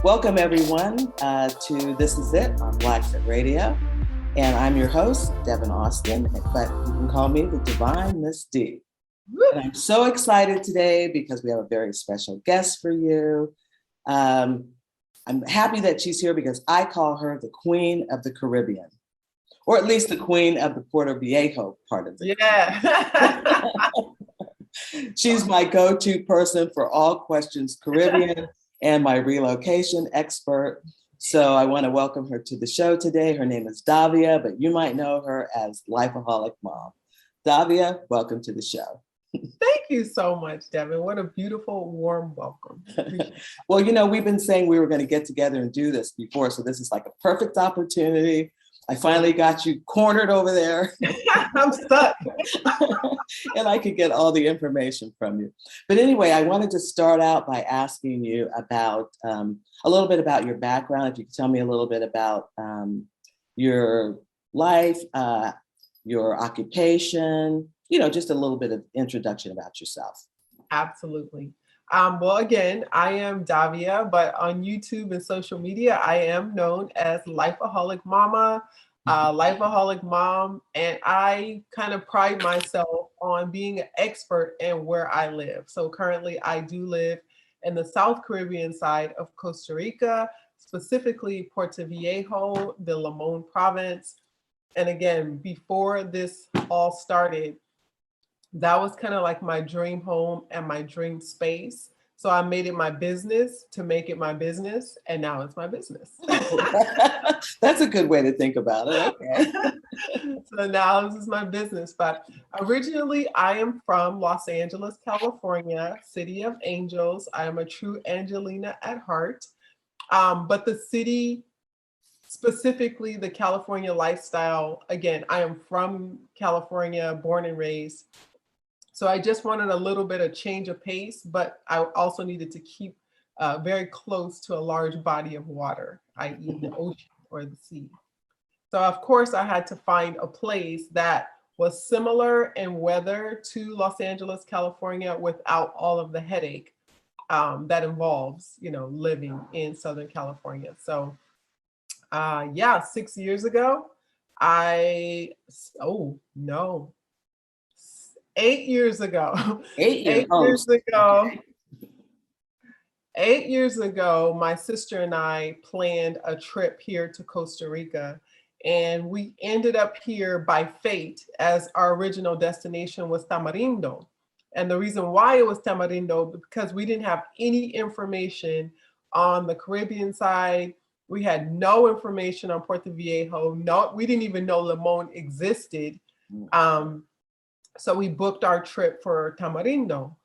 Welcome everyone to This Is It on BLAXIT Radio. And I'm your host, Devin Austin, but you can call me the Divine Miss D. And I'm so excited today because we have a very special guest for you. I'm happy that she's here because I call her the Queen of the Caribbean, or at least the Queen of the Puerto Viejo part of the Caribbean. She's my go-to person for all questions Caribbean and my relocation expert. So I want to welcome her to the show today. Her name is Davia, but you might know her as Life-A-Holic Mom. Davia, welcome to the show. Thank you so much, Devin. What a beautiful, warm welcome. Well, you know, we've been saying we were going to get together and do this before, so this is like a perfect opportunity. I finally got you cornered over there. I'm stuck. And I could get all the information from you. But anyway, I wanted to start out by asking you about a little bit about your background. If you could tell me a little bit about your life, your occupation, you know, just a little bit of introduction about yourself. Absolutely. Well, again, I am Davia, but on YouTube and social media, I am known as Life-A-Holic Momma, Life-A-Holic Mom, and I kind of pride myself on being an expert in where I live. So currently, I do live in the South Caribbean side of Costa Rica, specifically Puerto Viejo, the Limon province. And again, before this all started, that was kind of like my dream home and my dream space. So I made it my business to make it my business, and now it's my business. That's a good way to think about it. Okay. So now this is my business. But originally, I am from Los Angeles, California, City of Angels. I am a true Angelina at heart. But the city, specifically the California lifestyle, again, I am from California, born and raised. So I just wanted a little bit of change of pace, but I also needed to keep very close to a large body of water, i.e. the ocean or the sea. So of course I had to find a place that was similar in weather to Los Angeles, California, without all of the headache that involves, you know, living in Southern California. So 6 years ago, 8 years ago. 8 years ago, my sister and I planned a trip here to Costa Rica, and we ended up here by fate, as our original destination was Tamarindo. And the reason why it was Tamarindo, because we didn't have any information on the Caribbean side. We had no information on Puerto Viejo. No, we didn't even know Limon existed. So we booked our trip for Tamarindo.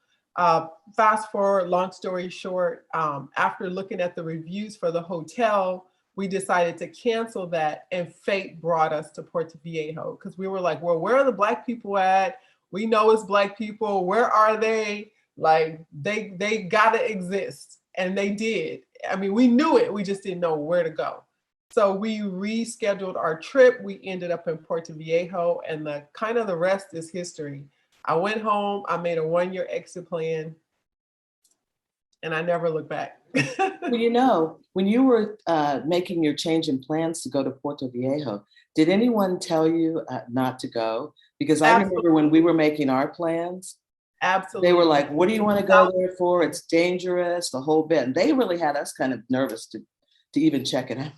Fast forward, long story short, after looking at the reviews for the hotel, we decided to cancel that, and fate brought us to Puerto Viejo, because we were like, well, where are the Black people at? We know it's Black people. Where are they? Like, they gotta exist. And they did. I mean, we knew it. We just didn't know where to go. So we rescheduled our trip. We ended up in Puerto Viejo, and the rest is history. I went home, I made a 1-year exit plan, and I never looked back. Well, you know, when you were making your change in plans to go to Puerto Viejo, did anyone tell you not to go? Because I remember when we were making our plans, absolutely, they were like, what do you want to go there for? It's dangerous, the whole bit. And they really had us kind of nervous to even check it out.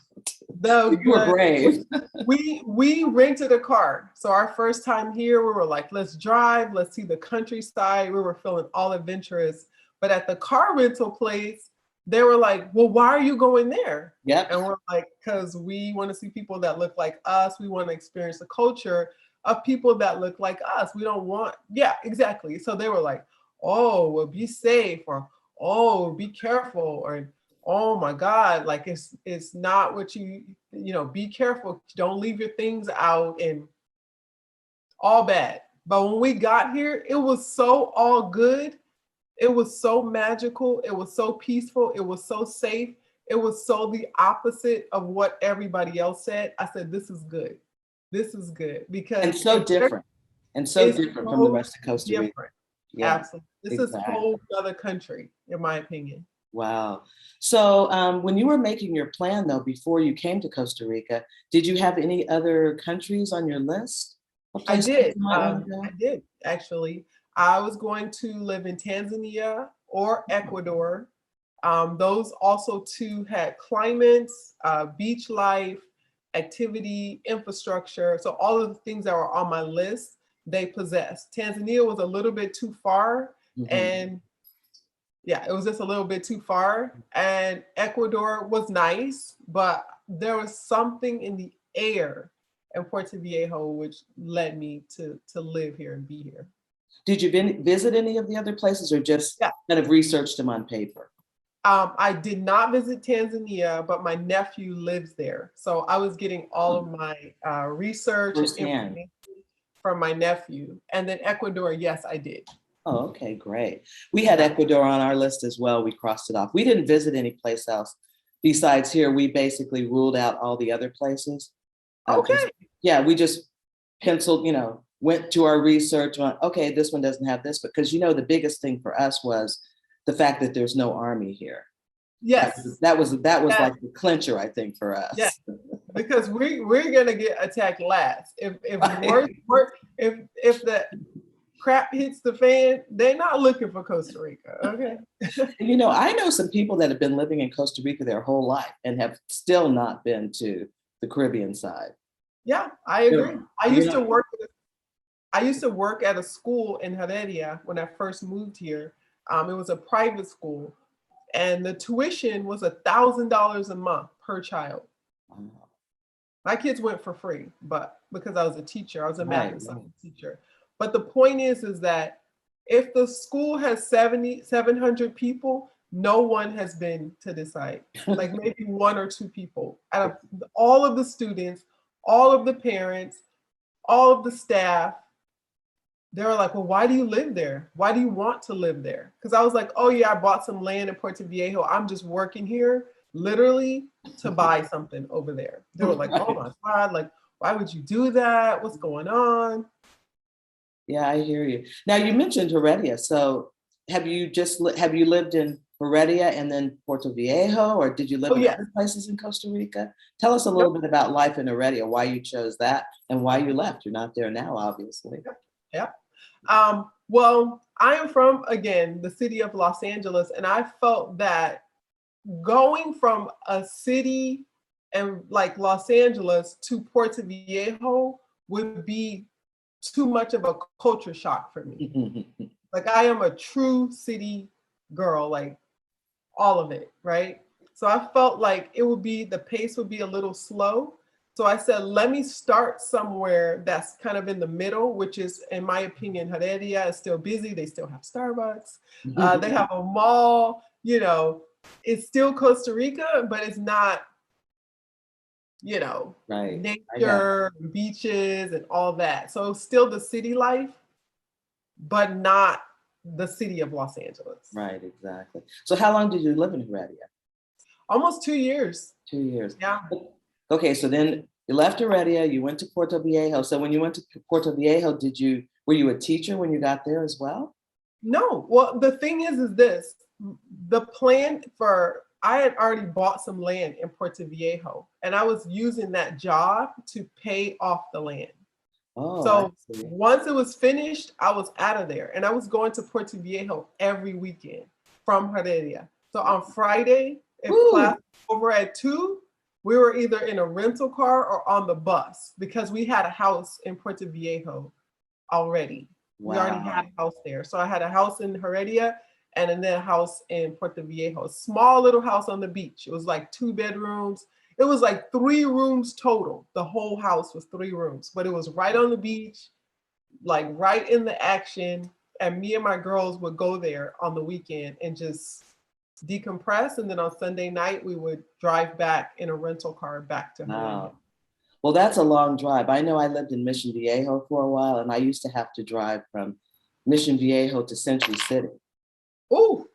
You were brave. we rented a car. So our first time here, we were like, let's drive, let's see the countryside. We were feeling all adventurous. But at the car rental place, they were like, well, why are you going there? Yeah. And we're like, because we want to see people that look like us. We want to experience the culture of people that look like us. We don't want, yeah, exactly. So they were like, oh, well, be safe, or, oh, be careful, or, oh my God, like it's not what you know, be careful, don't leave your things out, and all bad. But when we got here, it was so all good. It was so magical. It was so peaceful. It was so safe. It was so the opposite of what everybody else said. I said, this is good. This is good. Because and so different. And so different from the rest of Costa Rica. Yeah, absolutely. This is a whole other country, in my opinion. Wow. So when you were making your plan, though, before you came to Costa Rica, did you have any other countries on your list of I places did. you might want to I go? did actually. I was going to live in Tanzania or Ecuador. Those also two had climates, beach life, activity, infrastructure. So all of the things that were on my list, they possessed. Tanzania was a little bit too far, Mhm. and yeah, it was just a little bit too far. And Ecuador was nice, but there was something in the air in Puerto Viejo which led me to live here and be here. Did you visit any of the other places or just Yeah. kind of researched them on paper? I did not visit Tanzania, but my nephew lives there. So I was getting all of my research and Firsthand. information from my nephew. And then Ecuador, yes, I did. Oh, okay, great. We had Yeah. Ecuador on our list as well. We crossed it off. We didn't visit any place else besides here. We basically ruled out all the other places. Okay. Yeah, we just penciled, went to our research on, okay, this one doesn't have this, because the biggest thing for us was the fact that there's no army here. Yes. That was Yes. like the clincher, I think, for Yes. us. Because we're gonna get attacked last. If Right. if the crap hits the fan, they're not looking for Costa Rica. Okay. I know some people that have been living in Costa Rica their whole life and have still not been to the Caribbean side. Yeah, I agree. You're not- I used to work at a school in Heredia when I first moved here. It was a private school, and the tuition was $1,000 a month per child. My kids went for free, but because I was a teacher, I was a math and science teacher. But the point is that if the school has 700 people, no one has been to this site. Like maybe one or two people out of all of the students, all of the parents, all of the staff. They were like, well, why do you live there? Why do you want to live there? Because I was like, oh yeah, I bought some land in Puerto Viejo. I'm just working here literally to buy something over there. They were like, oh my God, like, why would you do that? What's going on? Yeah, I hear you. Now you mentioned Heredia. So have you lived in Heredia and then Puerto Viejo, or did you live Oh in yeah, other places in Costa Rica? Tell us a yep, little bit about life in Heredia, why you chose that and why you left. You're not there now, obviously. yep. Well, I am from, again, the city of Los Angeles, and I felt that going from a city and like Los Angeles to Puerto Viejo would be too much of a culture shock for me. Like I am a true city girl, like all of it, right? So I felt like the pace would be a little slow. So I said, let me start somewhere that's kind of in the middle, which is, in my opinion, Heredia is still busy. They still have Starbucks. They have a mall, it's still Costa Rica, but it's not, Right. nature, beaches, and all that. So still the city life, but not the city of Los Angeles. Right, exactly. So how long did you live in Heredia? Almost 2 years. 2 years. Yeah. Okay, so then you left Heredia, you went to Puerto Viejo. So when you went to Puerto Viejo, were you a teacher when you got there as well? No. Well, the thing is this, the plan I had already bought some land in Puerto Viejo, and I was using that job to pay off the land. Oh, So I see. once it was finished, I was out of there, and I was going to Puerto Viejo every weekend from Heredia. So on Friday, if class was over at 2, we were either in a rental car or on the bus because we had a house in Puerto Viejo already. We already had a house there. So I had a house in Heredia and then a house in Puerto Viejo, small little house on the beach. It was like 2 bedrooms. It was like 3 rooms total. The whole house was 3 rooms, but it was right on the beach, like right in the action. And me and my girls would go there on the weekend and just decompress. And then on Sunday night, we would drive back in a rental car back to Heredia. Wow. Well, that's a long drive. I know I lived in Mission Viejo for a while, and I used to have to drive from Mission Viejo to Century City. Oh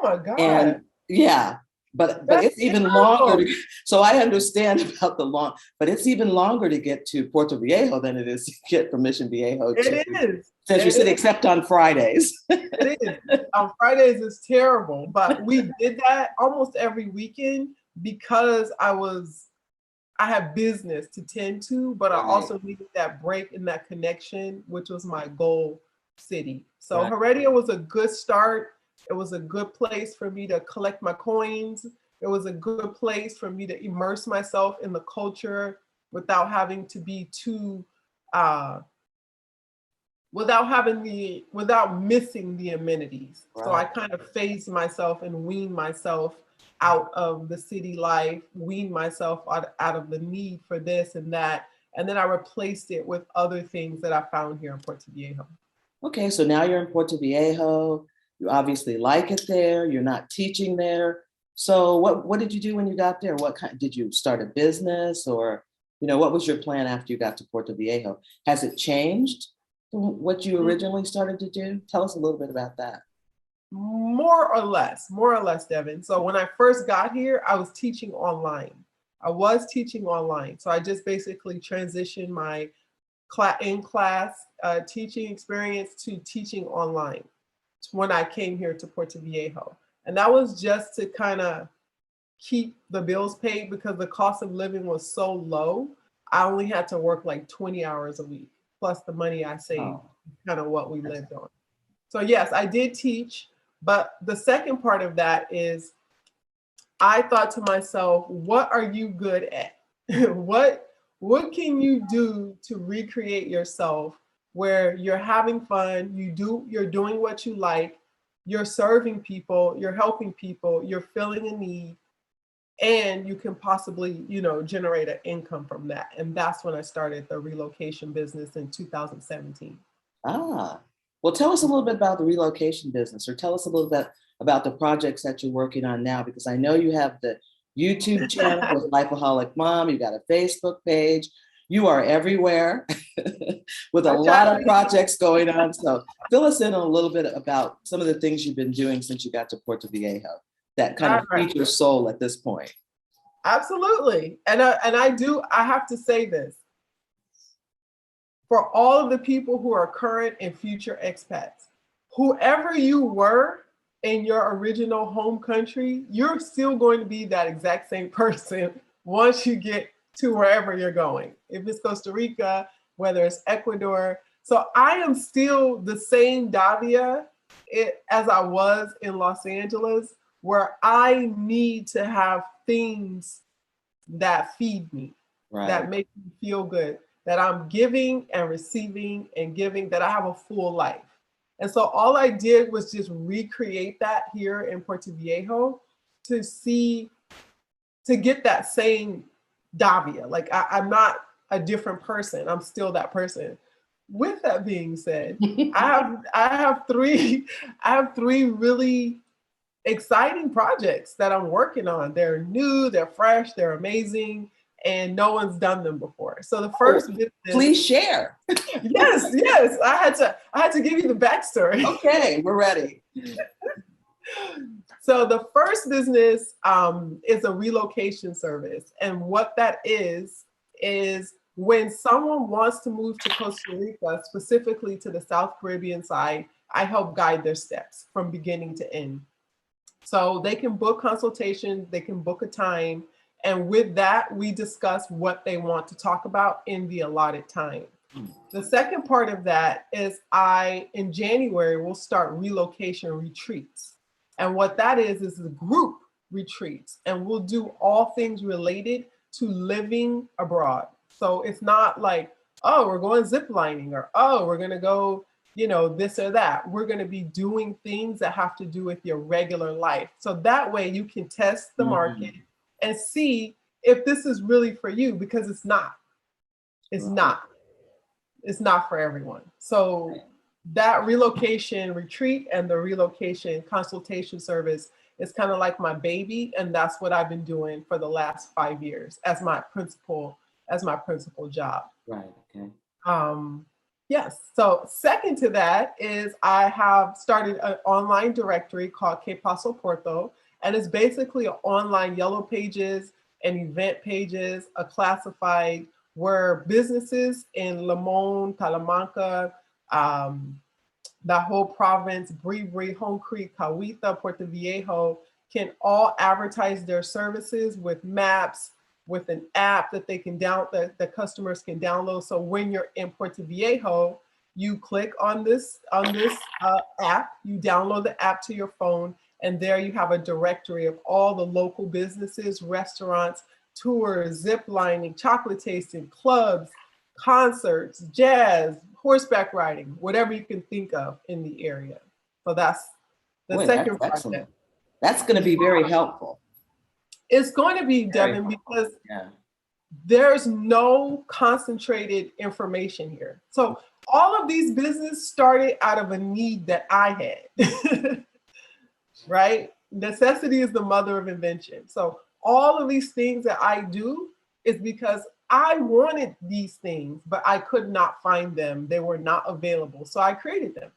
my God. And yeah, But That's it's even longer. So I understand about the long, but it's even longer to get to Puerto Viejo than it is to get from Mission Viejo to It is. Century City, except on Fridays. It is. On Fridays is terrible, but we did that almost every weekend because I had business to tend to, but I also needed that break and that connection, which was my goal city. So Heredia was a good start. It was a good place for me to collect my coins. It was a good place for me to immerse myself in the culture without having to be too, without missing the amenities. So I kind of phased myself and weaned myself out of the city life, weaned myself out of the need for this and that. And then I replaced it with other things that I found here in Puerto Viejo. Okay, so now you're in Puerto Viejo. You obviously like it there. You're not teaching there. So what did you do when you got there? What kind, did you start a business, or, what was your plan after you got to Puerto Viejo? Has it changed from what you originally started to do? Tell us a little bit about that. More or less, Devin. So when I first got here, I was teaching online. So I just basically transitioned my in-class teaching experience to teaching online when I came here to Puerto Viejo. And that was just to kind of keep the bills paid because the cost of living was so low. I only had to work like 20 hours a week, plus the money I saved, kind of what we lived on. So yes, I did teach, but the second part of that is I thought to myself, what are you good at? What can you do to recreate yourself where you're having fun, you're doing what you like, you're serving people, you're helping people, you're filling a need, and you can possibly, generate an income from that. And that's when I started the relocation business in 2017. Well, tell us a little bit about the relocation business, or tell us a little bit about the projects that you're working on now, because I know you have the YouTube channel with Life-A-Holic Mom, you got a Facebook page, you are everywhere with a lot of projects going on. So fill us in a little bit about some of the things you've been doing since you got to Puerto Viejo that kind of feed your soul at this point. Absolutely. And I have to say this. For all of the people who are current and future expats, whoever you were in your original home country, you're still going to be that exact same person once you get to wherever you're going. If it's Costa Rica, whether it's Ecuador. So I am still the same Davia as I was in Los Angeles, where I need to have things that feed me, that make me feel good, that I'm giving and receiving and giving, that I have a full life. And so all I did was just recreate that here in Puerto Viejo to get that same Davia. Like I'm not a different person. I'm still that person. With that being said, I have three really exciting projects that I'm working on. They're new, they're fresh, they're amazing, and no one's done them before. So the first business, please share. Yes. I had to give you the backstory. Okay, we're ready. So the first business is a relocation service. And what that is when someone wants to move to Costa Rica, specifically to the South Caribbean side, I help guide their steps from beginning to end. So they can book consultations, they can book a time. And with that, we discuss what they want to talk about in the allotted time. The second part of that is in January, we'll start relocation retreats. And what that is the group retreats. And we'll do all things related to living abroad. So it's not like, oh, we're going ziplining, or, oh, we're going to go, this or that. We're going to be doing things that have to do with your regular life. So that way you can test the market and see if this is really for you, because it's not. It's not for everyone. So that relocation retreat and the relocation consultation service is kind of like my baby. And that's what I've been doing for the last 5 years as my principal job. Right. Okay. Yes. So second to that is I have started an online directory called Que Paso Puerto. And it's basically an online yellow pages and event pages, a classified where businesses in Limon, Talamanca, the whole province, Bribri, Home Creek, Cahuita, Puerto Viejo, can all advertise their services with maps, with an app that they can that the customers can download. So when you're in Puerto Viejo, you click on this app, you download the app to your phone, and there you have a directory of all the local businesses, restaurants, tours, zip lining, chocolate tasting, clubs, concerts, jazz, horseback riding, whatever you can think of in the area. So that's the second project. That's going to be very helpful. It's going to be, Devin, because there's no concentrated information here. So all of these businesses started out of a need that I had, right? Necessity is the mother of invention. So all of these things that I do is because I wanted these things, but I could not find them. They were not available. So I created them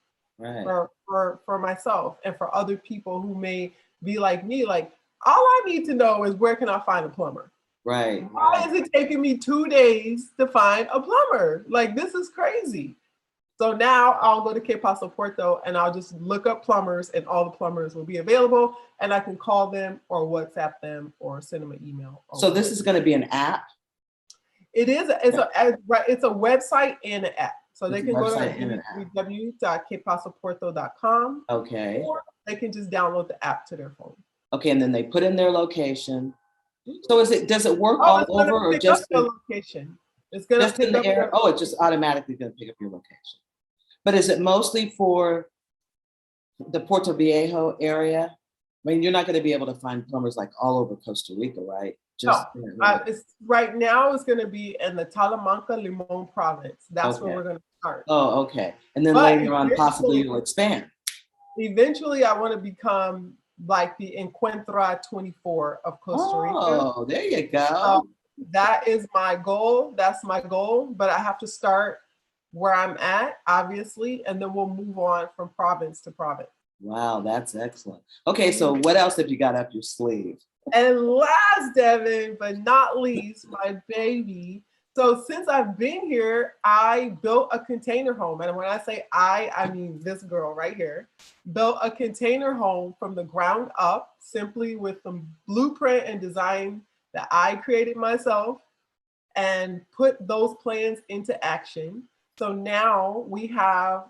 for myself and for other people who may be like me. Like, all I need to know is, where can I find a plumber? Right. Why is it taking me 2 days to find a plumber? Like, this is crazy. So now I'll go to Que Paso Puerto and I'll just look up plumbers, and all the plumbers will be available, and I can call them or WhatsApp them or send them an email. So this is going to be an app? It is. It's a website and an app. So they can go to www.quepasopuerto.com. Okay. Or they can just download the app to their phone. Okay, and then they put in their location. So does it work all over, or just the location? It's going to pick up area? Oh, it's just automatically going to pick up your location. But is it mostly for the Puerto Viejo area? I mean, you're not going to be able to find plumbers like all over Costa Rica, right? Right now it's going to be in the Talamanca, Limon province. That's where we're going to start. Oh, okay. And then later on, possibly you'll expand. Eventually, I want to become like the Encuentra 24 of Costa Rica. Oh, there you go. That is my goal. That's my goal. But I have to start where I'm at, obviously, and then we'll move on from province to province. Wow, that's excellent. Okay, so what else have you got up your sleeve? And last, Devin, but not least, my baby. So since I've been here, I built a container home. And when I say I mean this girl right here, built a container home from the ground up, simply with the blueprint and design that I created myself, and put those plans into action. So now we have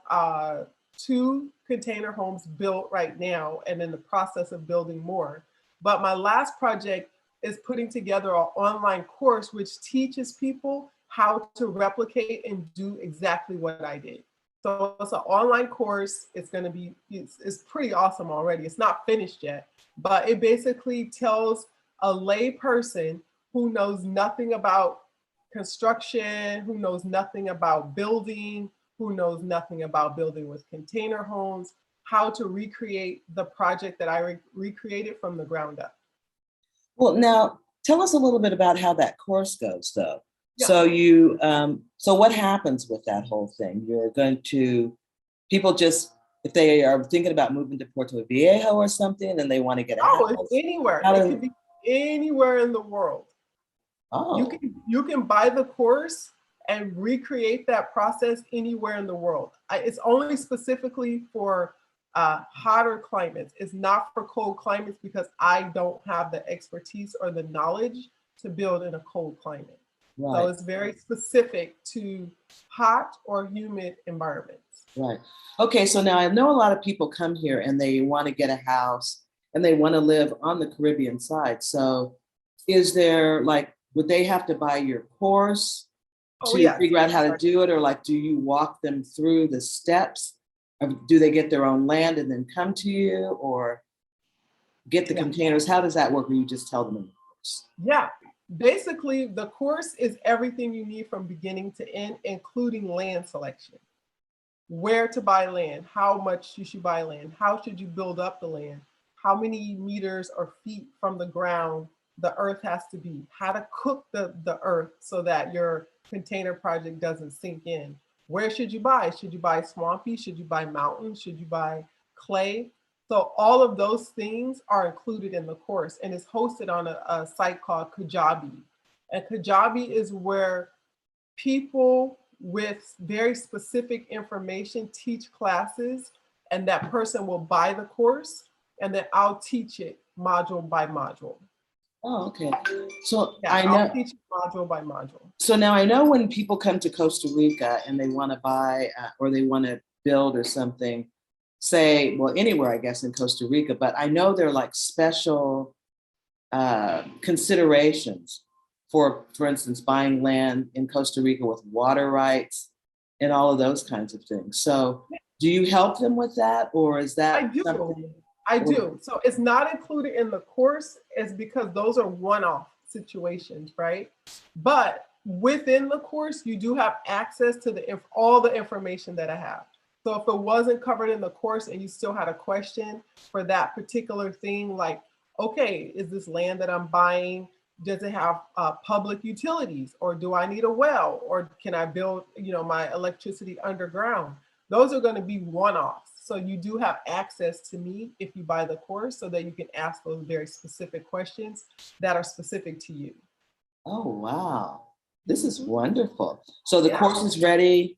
2 container homes built right now, and in the process of building more. But my last project is putting together an online course which teaches people how to replicate and do exactly what I did. So it's an online course. It's going to be, it's pretty awesome already. It's not finished yet, but it basically tells a lay person who knows nothing about construction, who knows nothing about building, who knows nothing about building with container homes, how to recreate the project that I recreated from the ground up. Well, now tell us a little bit about how that course goes, though. Yeah. So you, so what happens with that whole thing? You're going to, people just, if they are thinking about moving to Puerto Viejo or something, and they want to get out. Oh, it's anywhere. It could be anywhere in the world. Oh. You can buy the course and recreate that process anywhere in the world. It's only specifically for hotter climates. It's not for cold climates because I don't have the expertise or the knowledge to build in a cold climate. Right. So it's very specific to hot or humid environments. Right. Okay, so now I know a lot of people come here and they want to get a house and they want to live on the Caribbean side. So is there, like, would they have to buy your course to figure out how to do it? Or like, do you walk them through the steps? Or do they get their own land and then come to you, or get the containers? How does that work? Or you just tell them in the course? Yeah, basically the course is everything you need from beginning to end, including land selection. Where to buy land, how much you should buy land, how should you build up the land, how many meters or feet from the ground the earth has to be, how to cook the earth so that your container project doesn't sink in. Where should you buy? Should you buy swampy? Should you buy mountain? Should you buy clay? So So all of those things are included in the course, and it's hosted on a site called Kajabi. And Kajabi is where people with very specific information teach classes, and that person will buy the course, and then I'll teach it module by module. Oh, okay. So Yeah, I'll teach it module by module. So now I know when people come to Costa Rica and they want to buy or they want to build or something, say, well, anywhere, I guess, in Costa Rica, but I know there are like special considerations for instance, buying land in Costa Rica with water rights and all of those kinds of things. So do you help them with that, or is that I do. something? I do. So it's not included in the course, is because those are one-off situations, right? But within the course, you do have access to all the information that I have. So if it wasn't covered in the course and you still had a question for that particular thing, like, okay, is this land that I'm buying, does it have public utilities, or do I need a well, or can I build, my electricity underground? Those are going to be one-offs. So you do have access to me if you buy the course, so that you can ask those very specific questions that are specific to you. Oh, wow. This is wonderful. So the course is ready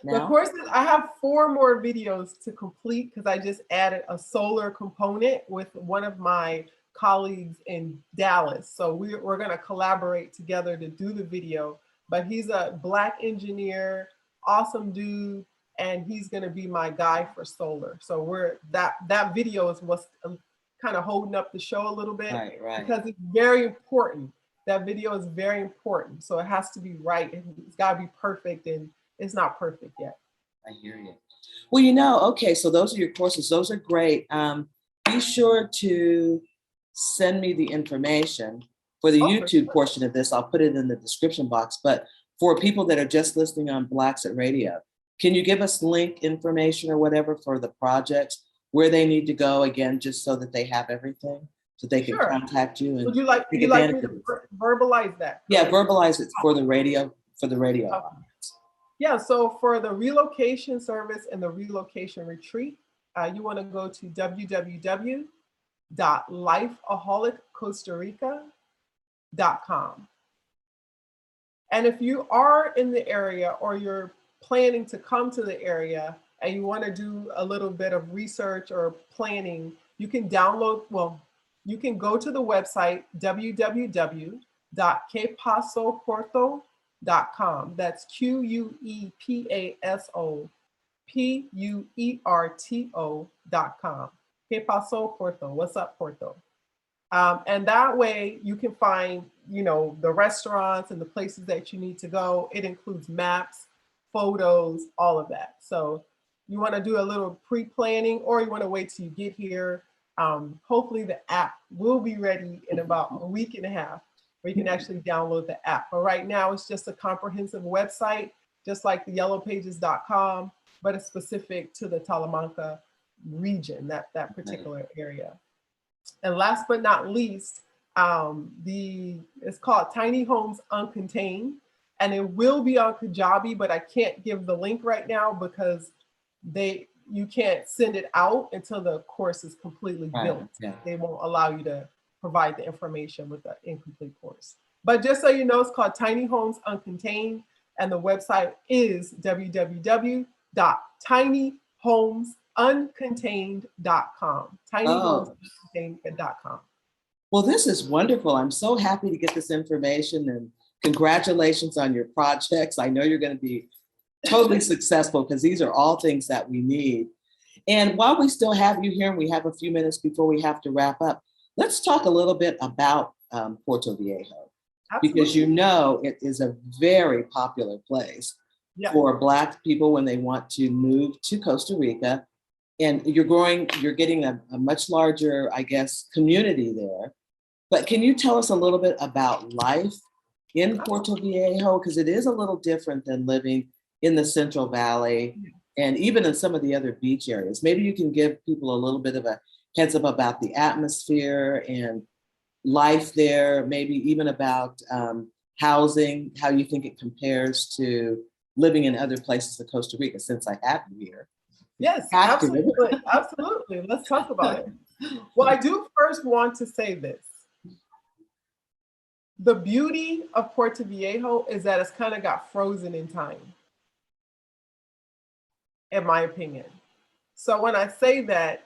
now? The course I have 4 more videos to complete, because I just added a solar component with one of my colleagues in Dallas. So we're going to collaborate together to do the video, but he's a Black engineer, awesome dude, and he's going to be my guy for solar. So that video is what's kind of holding up the show a little bit, right. Because it's very important. That video is very important. So it has to be right. It's got to be perfect, and it's not perfect yet. I hear you. Well, okay, so those are your courses. Those are great. Be sure to send me the information for the YouTube portion of this. I'll put it in the description box. But for people that are just listening on BLAXIT Radio, can you give us link information or whatever for the projects, where they need to go, again, just so that they have everything, so they can contact you? And would you like me to verbalize that? Yeah, verbalize it for the radio. Okay. Yeah, so for the Relocation Service and the Relocation Retreat, you want to go to www.Life-A-Holic-Costa-Rica.com. And if you are in the area, or you're planning to come to the area and you want to do a little bit of research or planning, you can you can go to the website www.quepasopuerto.com. That's QUEPASOPUERTO.com. Que paso Puerto? What's up, Puerto? And that way you can find, the restaurants and the places that you need to go. It includes maps, photos, all of that. So you want to do a little pre-planning, or you want to wait till you get here. Hopefully the app will be ready in about a week and a half, where you can actually download the app. But right now it's just a comprehensive website, just like the yellowpages.com, but it's specific to the Talamanca region, that particular area. And last but not least, it's called Tiny Homes Uncontained, and it will be on Kajabi, but I can't give the link right now because you can't send it out until the course is completely built. Yeah. They won't allow you to provide the information with the incomplete course. But just so you know, it's called Tiny Homes Uncontained, and the website is www.tinyhomesuncontained.com. tinyhomesuncontained.com. Well, this is wonderful. I'm so happy to get this information, and congratulations on your projects. I know you're going to be totally successful, because these are all things that we need. And while we still have you here, and we have a few minutes before we have to wrap up, let's talk a little bit about Puerto Viejo. Absolutely. Because it is a very popular place for Black people when they want to move to Costa Rica. And you're getting a much larger, I guess, community there. But can you tell us a little bit about life in Puerto Viejo? Because it is a little different than living in the Central Valley and even in some of the other beach areas. Maybe you can give people a little bit of a heads up about the atmosphere and life there, maybe even about housing, how you think it compares to living in other places in Costa Rica, since I have you here. Yes, Have to. absolutely. Absolutely. Let's talk about it. Well, I do first want to say this. The beauty of Puerto Viejo is that it's kind of got frozen in time, in my opinion. So when I say that,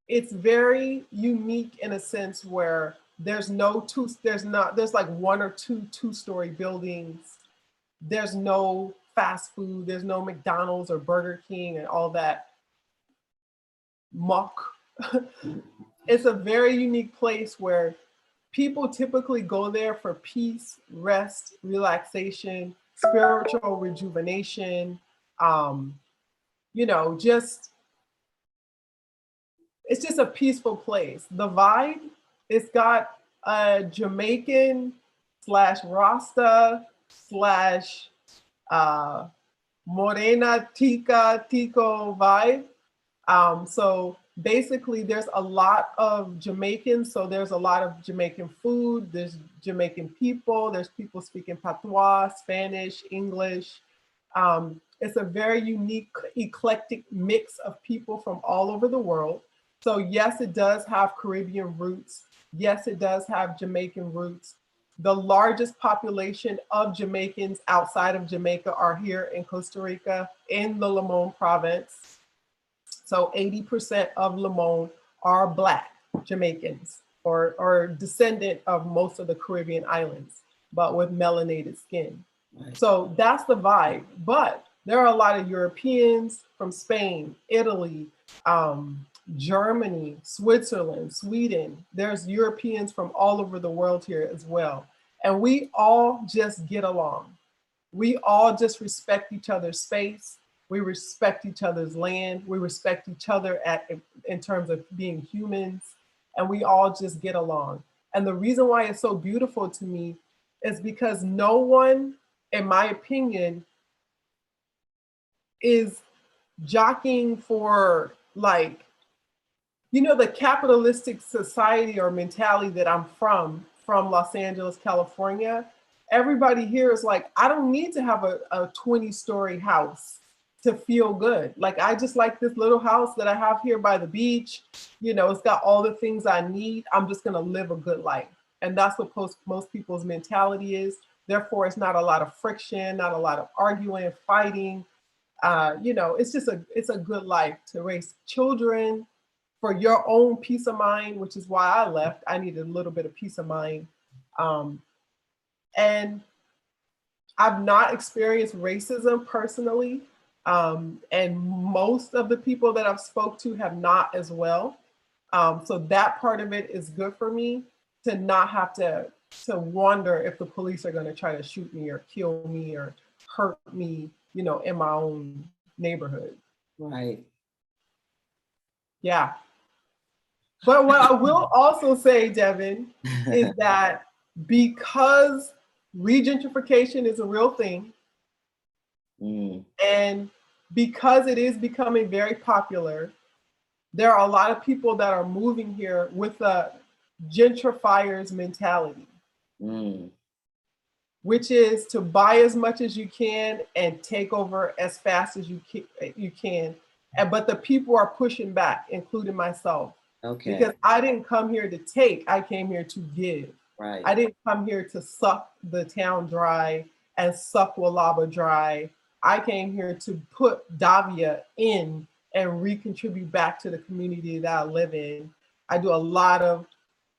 it's very unique in a sense where there's like one or two-story buildings. There's no fast food, there's no McDonald's or Burger King and all that muck. It's a very unique place where people typically go there for peace, rest, relaxation, spiritual rejuvenation. You know, it's just a peaceful place. The vibe, it's got a Jamaican slash Rasta slash Morena Tica Tico vibe. So basically there's a lot of Jamaicans. So there's a lot of Jamaican food. There's Jamaican people. There's people speaking patois, Spanish, English. It's a very unique, eclectic mix of people from all over the world. So yes, it does have Caribbean roots. Yes, it does have Jamaican roots. The largest population of Jamaicans outside of Jamaica are here in Costa Rica, in the Limon province. So 80% of Limon are Black Jamaicans or descendant of most of the Caribbean islands, but with melanated skin. Right. So that's the vibe. But there are a lot of Europeans from Spain, Italy, Germany, Switzerland, Sweden. There's Europeans from all over the world here as well. And we all just get along. We all just respect each other's space. We respect each other's land. We respect each other in terms of being humans. And we all just get along. And the reason why it's so beautiful to me is because no one, in my opinion, is jockeying for, like, you know, the capitalistic society or mentality that I'm from Los Angeles, California. Everybody here is like, I don't need to have a 20-story house to feel good. Like, I just like this little house that I have here by the beach. You know, it's got all the things I need. I'm just gonna live a good life. And that's what most people's mentality is. Therefore, it's not a lot of friction, not a lot of arguing, fighting. You know, it's a good life to raise children for your own peace of mind, which is why I left. I needed a little bit of peace of mind. And I've not experienced racism personally. And most of the people that I've spoke to have not as well. So that part of it is good for me, to not have to wonder if the police are going to try to shoot me or kill me or hurt me, you know, in my own neighborhood. Right. Yeah. But what I will also say, Devin, is that because regentrification is a real thing, and because it is becoming very popular, there are a lot of people that are moving here with a gentrifier's mentality, which is to buy as much as you can and take over as fast as you can. But the people are pushing back, including myself. Okay. Because I didn't come here to take, I came here to give. Right. I didn't come here to suck the town dry and suck Walaba dry. I came here to put Davia in and recontribute back to the community that I live in. I do a lot of,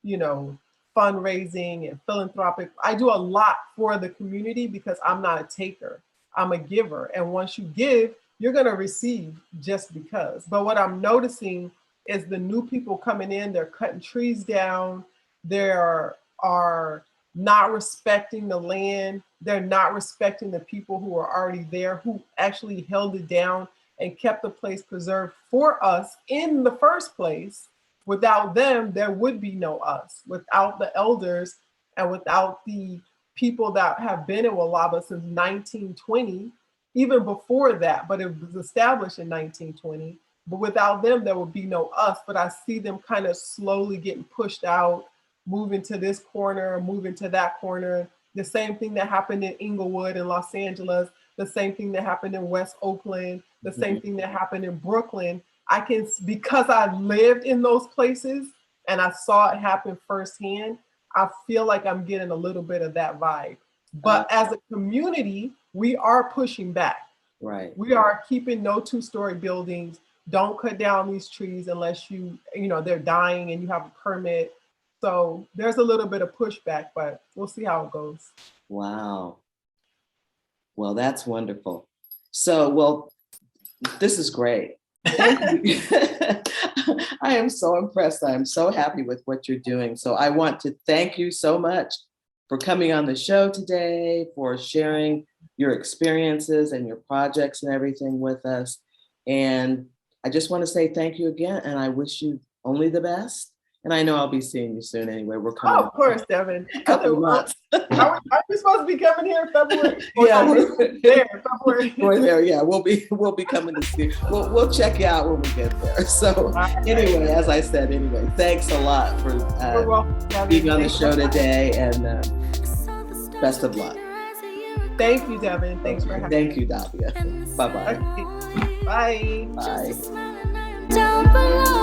you know, fundraising and philanthropic. I do a lot for the community because I'm not a taker, I'm a giver. And once you give, you're gonna receive just because. But what I'm noticing is the new people coming in, they're cutting trees down, they are not respecting the land, they're not respecting the people who are already there, who actually held it down and kept the place preserved for us in the first place. Without them, there would be no us. Without the elders and without the people that have been in Walaba since 1920, even before that, but it was established in 1920. But without them, there would be no us. But I see them kind of slowly getting pushed out, moving to this corner, moving to that corner. The same thing that happened in Inglewood and Los Angeles. the same thing that happened in West Oakland, the same thing that happened in Brooklyn. Because I lived in those places and I saw it happen firsthand, I feel like I'm getting a little bit of that vibe. But as a community, we are pushing back. Right. We are keeping no 2-story buildings. Don't cut down these trees unless they're dying and you have a permit. So there's a little bit of pushback, but we'll see how it goes. Wow. Well, that's wonderful. So, this is great. Thank you. I am so impressed. I am so happy with what you're doing. So I want to thank you so much for coming on the show today, for sharing your experiences and your projects and everything with us. And I just want to say thank you again, and I wish you only the best. And I know I'll be seeing you soon anyway. We're coming. Oh, of course, Devin. A couple months. Are we supposed to be coming here in February? Yeah, February. We're there. Yeah, we'll be coming to see. We'll check you out when we get there. So anyway, as I said, thanks a lot for being on the show today, and best of luck. Thank you, Devin. Thanks for having me. Thank you, Davia. Bye-bye. Okay. Bye. Bye. Down below.